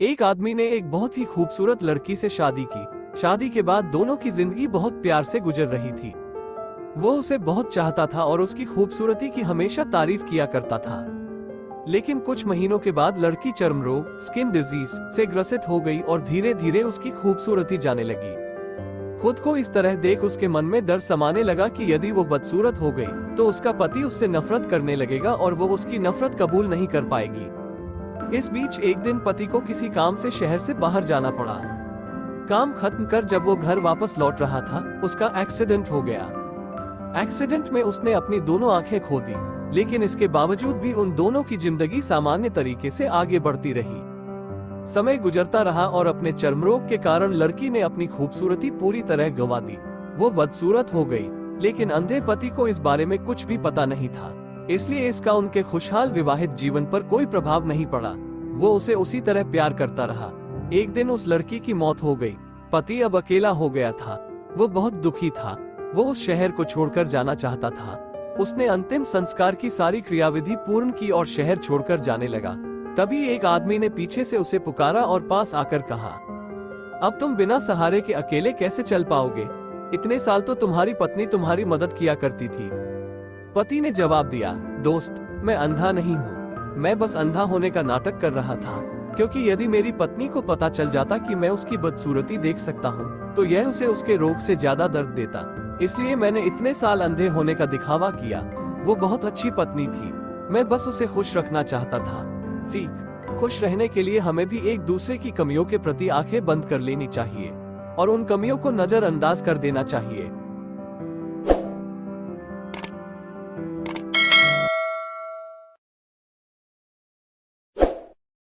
एक आदमी ने एक बहुत ही खूबसूरत लड़की से शादी की। शादी के बाद दोनों की जिंदगी बहुत प्यार से गुजर रही थी। वो उसे बहुत चाहता था और उसकी खूबसूरती की हमेशा तारीफ किया करता था। लेकिन कुछ महीनों के बाद लड़की चर्म रोग स्किन डिजीज से ग्रसित हो गई और धीरे धीरे उसकी खूबसूरती जाने लगी। खुद को इस तरह देख उसके मन में डर समाने लगा कि यदि वो बदसूरत हो गई तो उसका पति उससे नफरत करने लगेगा और वो उसकी नफरत कबूल नहीं कर पाएगी। इस बीच एक दिन पति को किसी काम से शहर से बाहर जाना पड़ा। काम खत्म कर जब वो घर वापस लौट रहा था, उसका एक्सीडेंट हो गया। एक्सीडेंट में उसने अपनी दोनों आंखें खो दी, लेकिन इसके बावजूद भी उन दोनों की जिंदगी सामान्य तरीके से आगे बढ़ती रही। समय गुजरता रहा और अपने चर्मरोग के कारण लड़की ने अपनी खूबसूरती पूरी तरह गंवा दी। वो बदसूरत हो गई, लेकिन अंधे पति को इस बारे में कुछ भी पता नहीं था, इसलिए इसका उनके खुशहाल विवाहित जीवन पर कोई प्रभाव नहीं पड़ा। वो उसे उसी तरह प्यार करता रहा। एक दिन उस लड़की की मौत हो गई। पति अब अकेला हो गया था। वो बहुत दुखी था। वो उस शहर को छोड़कर जाना चाहता था। उसने अंतिम संस्कार की सारी क्रियाविधि पूर्ण की और शहर छोड़कर जाने लगा। तभी एक आदमी ने पीछे से उसे पुकारा और पास आकर कहा, अब तुम बिना सहारे के अकेले कैसे चल पाओगे? इतने साल तो तुम्हारी पत्नी तुम्हारी मदद किया करती थी। पति ने जवाब दिया, दोस्त, मैं अंधा नहीं हूँ। मैं बस अंधा होने का नाटक कर रहा था, क्योंकि यदि मेरी पत्नी को पता चल जाता कि मैं उसकी बदसूरती देख सकता हूँ तो यह उसे उसके रोग से ज्यादा दर्द देता। इसलिए मैंने इतने साल अंधे होने का दिखावा किया। वो बहुत अच्छी पत्नी थी। मैं बस उसे खुश रखना चाहता था। सीख, खुश रहने के लिए हमें भी एक दूसरे की कमियों के प्रति आंखें बंद कर लेनी चाहिए और उन कमियों को नजरअंदाज कर देना चाहिए।